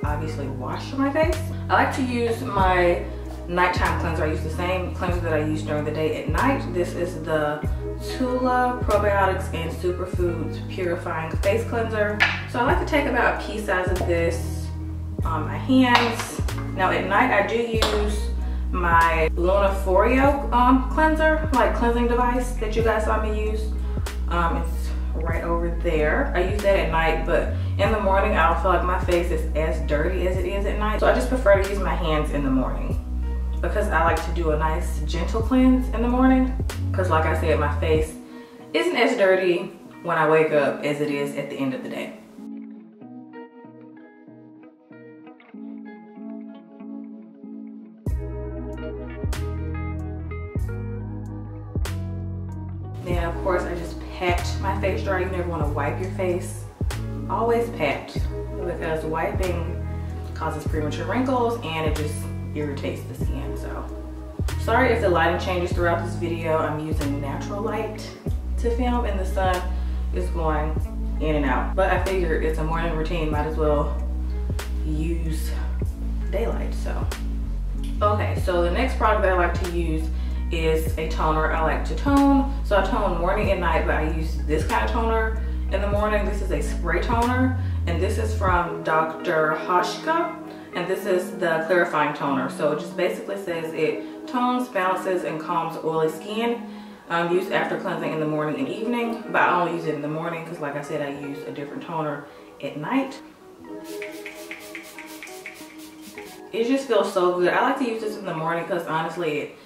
obviously wash my face. I like to use my nighttime cleanser. I use the same cleanser that I use during the day at night. This is the TULA Probiotics and Superfood Purifying Face Cleanser. So I like to take about a pea size of this on my hands. Now at night I do use my Lunaforio cleanser, like cleansing device that you guys saw me use. It's right over there. I use that at night, but in the morning I don't feel like my face is as dirty as it is at night. So I just prefer to use my hands in the morning because I like to do a nice gentle cleanse in the morning. Because like I said, my face isn't as dirty when I wake up as it is at the end of the day. Then of course I just pat my face dry. You never want to wipe your face. Always pat, because wiping causes premature wrinkles and it just irritates the skin. So sorry if the lighting changes throughout this video. I'm using natural light to film and the sun is going in and out. But I figure it's a morning routine, might as well use daylight. So okay, so the next product that I like to use is a toner. I like to tone, so I tone morning and night, but I use this kind of toner in the morning. This is a spray toner, and this is from Dr. Hauschka, and this is the clarifying toner. So it just basically says it tones, balances, and calms oily skin. Used after cleansing in the morning and evening, but I only use it in the morning because like I said, I use a different toner at night. It just feels so good. I like to use this in the morning because honestly, it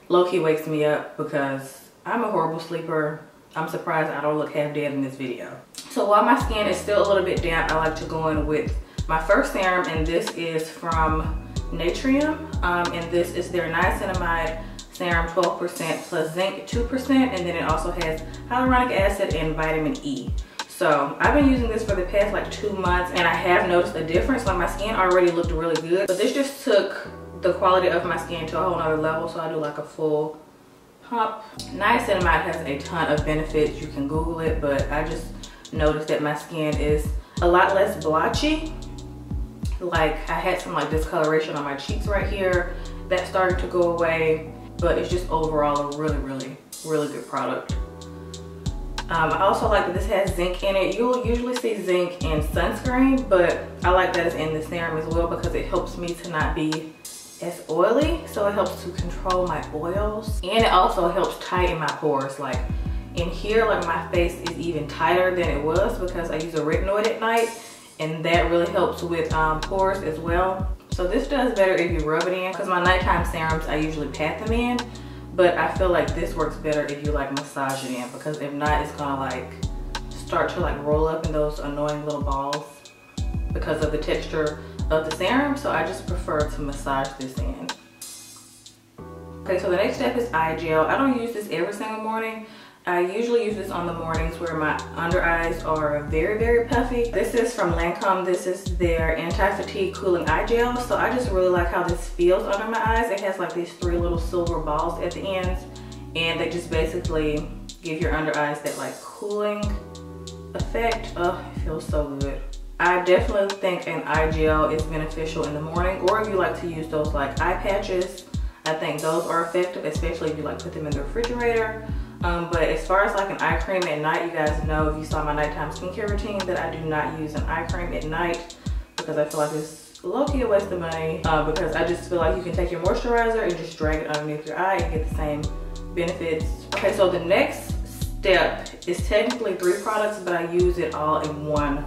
low-key wakes me up because I'm a horrible sleeper. I'm surprised I don't look half dead in this video. So while my skin is still a little bit damp, I like to go in with my first serum, and this is from Natrium, and this is their Niacinamide serum, 12% plus zinc 2%, and then it also has hyaluronic acid and vitamin E. So I've been using this for the past like 2 months, and I have noticed a difference. Like my skin already looked really good, but this just took the quality of my skin to a whole nother level. So I do like a full pump. Niacinamide has a ton of benefits. You can Google it, but I just noticed that my skin is a lot less blotchy. Like I had some like discoloration on my cheeks right here that started to go away, but it's just overall a really good product. I also like that this has zinc in it. You'll usually see zinc in sunscreen, but I like that it's in the serum as well because it helps me to not be as oily. So it helps to control my oils, and it also helps tighten my pores. Like in here, like my face is even tighter than it was because I use a retinoid at night, and that really helps with pores as well. So this does better if you rub it in, because my nighttime serums I usually pat them in, but I feel like this works better if you like massage it in, because if not, it's gonna like start to like roll up in those annoying little balls because of the texture of the serum. So I just prefer to massage this in. Okay, so the next step is eye gel. I don't use this every single morning. I usually use this on the mornings where my under eyes are very puffy. This is from Lancome. This is their anti-fatigue cooling eye gel. So I just really like how this feels under my eyes. It has like these 3 little silver balls at the ends, and they just basically give your under eyes that like cooling effect. Oh, it feels so good. I definitely think an eye gel is beneficial in the morning, or if you like to use those like eye patches, I think those are effective, especially if you like put them in the refrigerator. But as far as like an eye cream at night, you guys know if you saw my nighttime skincare routine that I do not use an eye cream at night because I feel like it's low-key a waste of money, because I just feel like you can take your moisturizer and just drag it underneath your eye and get the same benefits. Okay, so the next step is technically 3 products, but I use it all in one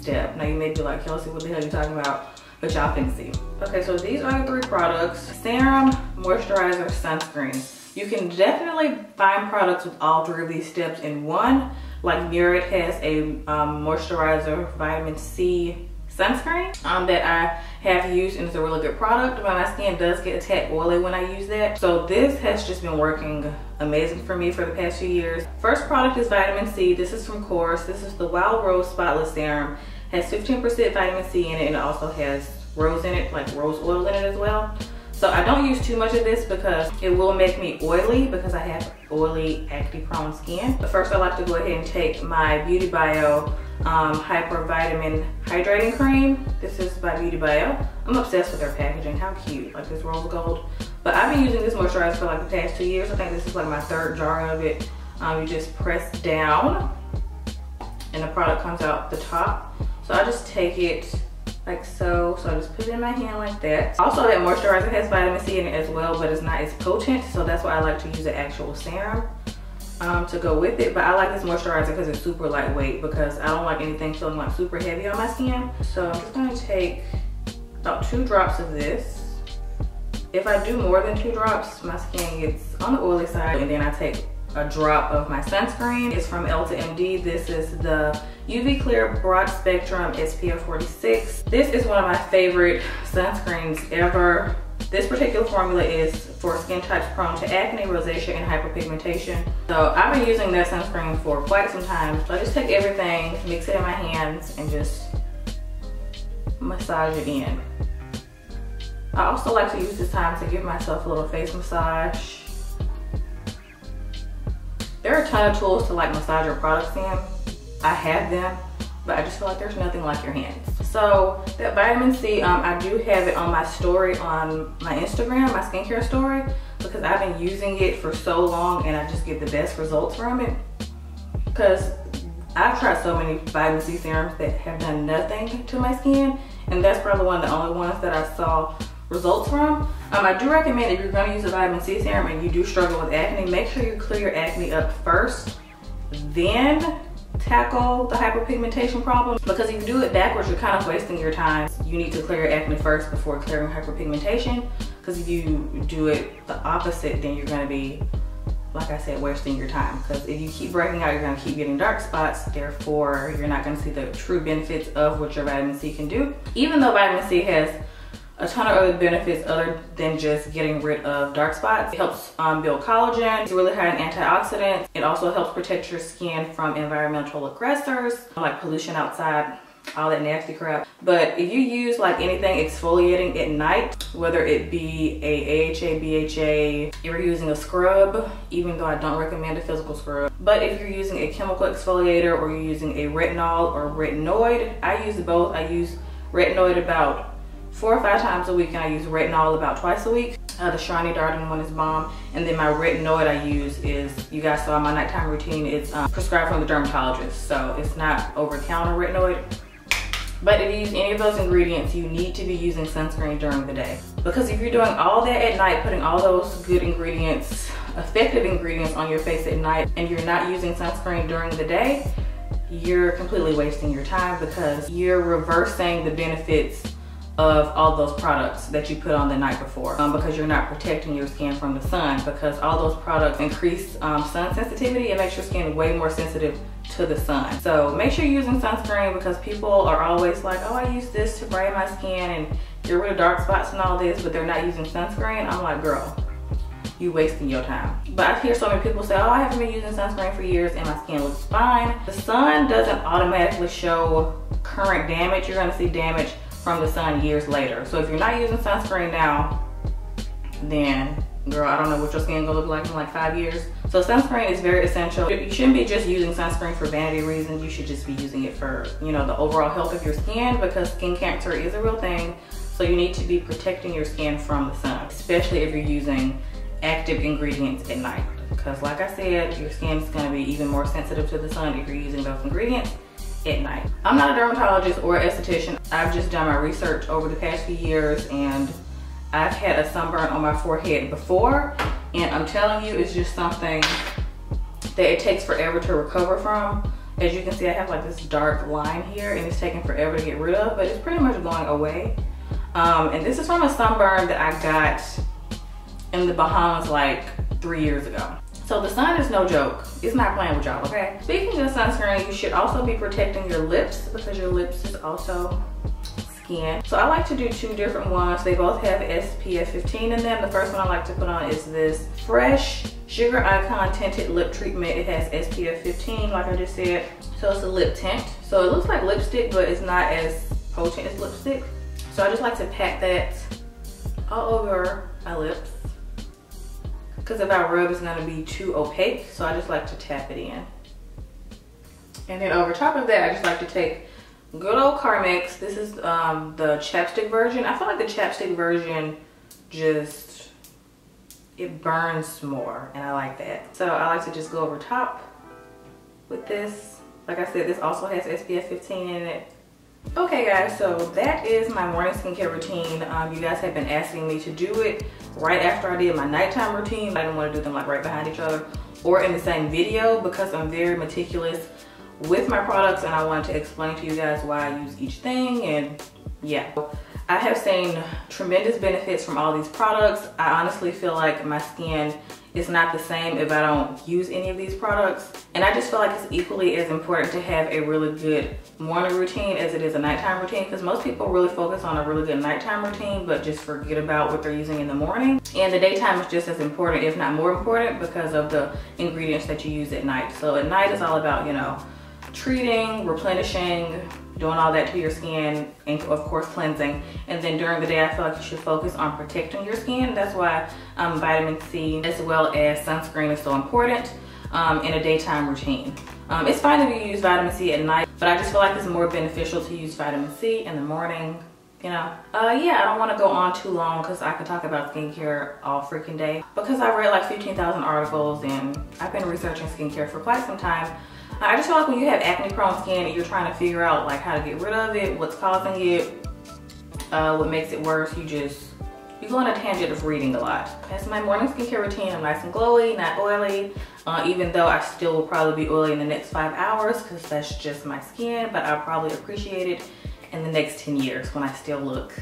step. Now you may be like, Kelsey, what the hell are you talking about? But y'all can see. Okay, so these are the 3 products: serum, moisturizer, sunscreen. You can definitely find products with all 3 of these steps in one. Like Murid has a moisturizer, vitamin C sunscreen that I have used, and it's a really good product, but my skin does get a tad oily when I use that. So this has just been working amazing for me for the past few years. First product is vitamin C. This is from Korres. This is the Wild Rose Spotless Serum. Has 15% vitamin C in it, and it also has rose in it, like rose oil in it as well. So I don't use too much of this because it will make me oily, because I have oily, acne prone skin. But first I like to go ahead and take my BEAUTYBIO Hyper Vitamin Hydrating Cream. This is by BEAUTYBIO. I'm obsessed with their packaging. How cute, like this rose gold. But I've been using this moisturizer for like the past 2 years. I think this is like my 3rd jar of it. You just press down and the product comes out the top. So I just take it like so. So I just put it in my hand like that. Also, that moisturizer has vitamin C in it as well, but it's not as potent. So that's why I like to use the actual serum to go with it. But I like this moisturizer because it's super lightweight, because I don't like anything feeling like super heavy on my skin. So I'm just gonna take about 2 drops of this. If I do more than 2 drops, my skin gets on the oily side. And then I take a drop of my sunscreen. It's from Elta MD. This is the UV Clear Broad Spectrum SPF 46. This is one of my favorite sunscreens ever. This particular formula is for skin types prone to acne, rosacea, and hyperpigmentation. So I've been using that sunscreen for quite some time. So I just take everything, mix it in my hands, and just massage it in. I also like to use this time to give myself a little face massage. There are a ton of tools to like massage your products in. I have them, but I just feel like there's nothing like your hands. So that vitamin C, I do have it on my story on my Instagram, my skincare story, because I've been using it for so long and I just get the best results from it. Because I've tried so many vitamin C serums that have done nothing to my skin, and that's probably one of the only ones that I saw results from. I do recommend, if you're going to use a vitamin C serum and you do struggle with acne, make sure you clear your acne up first, then tackle the hyperpigmentation problem. Because if you do it backwards, you're kind of wasting your time. You need to clear your acne first before clearing hyperpigmentation, because if you do it the opposite, then you're going to be, like I said, wasting your time. Because if you keep breaking out, you're going to keep getting dark spots. Therefore, you're not going to see the true benefits of what your vitamin C can do. Even though vitamin C has a ton of other benefits other than just getting rid of dark spots. It helps build collagen. It's really high in antioxidants. It also helps protect your skin from environmental aggressors like pollution outside, all that nasty crap. But if you use like anything exfoliating at night, whether it be a AHA, BHA, if you're using a scrub, even though I don't recommend a physical scrub, but if you're using a chemical exfoliator or you're using a retinol or retinoid, I use both. I use retinoid about 4 or 5 times a week, and I use retinol about twice a week. The Shiny Darting one is bomb. And then my retinoid I use is, you guys saw my nighttime routine, it's prescribed from the dermatologist. So it's not over-the-counter retinoid. But if you use any of those ingredients, you need to be using sunscreen during the day. Because if you're doing all that at night, putting all those good ingredients, effective ingredients on your face at night, and you're not using sunscreen during the day, you're completely wasting your time, because you're reversing the benefits of all those products that you put on the night before, because you're not protecting your skin from the sun, because all those products increase sun sensitivity. It makes your skin way more sensitive to the sun. So make sure you're using sunscreen, because people are always like, oh, I use this to brighten my skin and get rid of dark spots and all this, but they're not using sunscreen. I'm like, girl, you wasting your time. But I hear so many people say, oh, I haven't been using sunscreen for years and my skin looks fine. The sun doesn't automatically show current damage. You're gonna see damage from the sun years later. So if you're not using sunscreen now, then girl, I don't know what your skin gonna look like in like 5 years. So sunscreen is very essential. You shouldn't be just using sunscreen for vanity reasons. You should just be using it for, you know, the overall health of your skin, because skin cancer is a real thing. So you need to be protecting your skin from the sun, especially if you're using active ingredients at night. Because like I said, your skin is gonna be even more sensitive to the sun if you're using those ingredients at night. I'm not a dermatologist or esthetician. I've just done my research over the past few years, and I've had a sunburn on my forehead before, and I'm telling you, it's just something that it takes forever to recover from. As you can see, I have like this dark line here, and it's taking forever to get rid of, but it's pretty much going away. And this is from a sunburn that I got in the Bahamas like 3 years ago. So the sun is no joke. It's not playing with y'all, okay? Speaking of sunscreen, you should also be protecting your lips, because your lips is also skin. So I like to do 2 different ones. They both have SPF 15 in them. The first one I like to put on is this Fresh Sugar Icon Tinted Lip Treatment. It has SPF 15, like I just said. So it's a lip tint. So it looks like lipstick, but it's not as potent as lipstick. So I just like to pack that all over my lips, because if I rub, it's gonna be too opaque. So I just like to tap it in. And then over top of that, I just like to take good old Carmex. This is the chapstick version. I feel like the chapstick version just, it burns more, and I like that. So I like to just go over top with this. Like I said, this also has SPF 15 in it. Okay guys, so that is my morning skincare routine. You guys have been asking me to do it right after I did my nighttime routine. I didn't want to do them like right behind each other or in the same video because I'm very meticulous with my products and I wanted to explain to you guys why I use each thing. And yeah, I have seen tremendous benefits from all these products. I honestly feel like my skin is not the same if I don't use any of these products. And I just feel like it's equally as important to have a really good morning routine as it is a nighttime routine, because most people really focus on a really good nighttime routine but just forget about what they're using in the morning. And the daytime is just as important, if not more important, because of the ingredients that you use at night. So at night is all about, you know, treating, replenishing, doing all that to your skin, and of course cleansing. And then during the day, I feel like you should focus on protecting your skin. That's why vitamin C as well as sunscreen is so important in a daytime routine. It's fine if you use vitamin C at night, but I just feel like it's more beneficial to use vitamin C in the morning, you know. Yeah, I don't want to go on too long because I could talk about skincare all freaking day, because I've read like 15,000 articles and I've been researching skincare for quite some time. I just feel like when you have acne prone skin and you're trying to figure out like how to get rid of it, what's causing it, what makes it worse, you go on a tangent of reading a lot. That's my morning skincare routine. I'm nice and glowy, not oily, even though I still will probably be oily in the next 5 hours because that's just my skin, but I'll probably appreciate it in the next 10 years when I still look,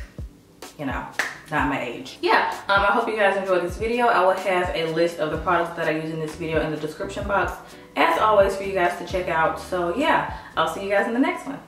you know, not my age. Yeah, I hope you guys enjoyed this video. I will have a list of the products that I use in this video in the description box, as always, for you guys to check out. So yeah, I'll see you guys in the next one.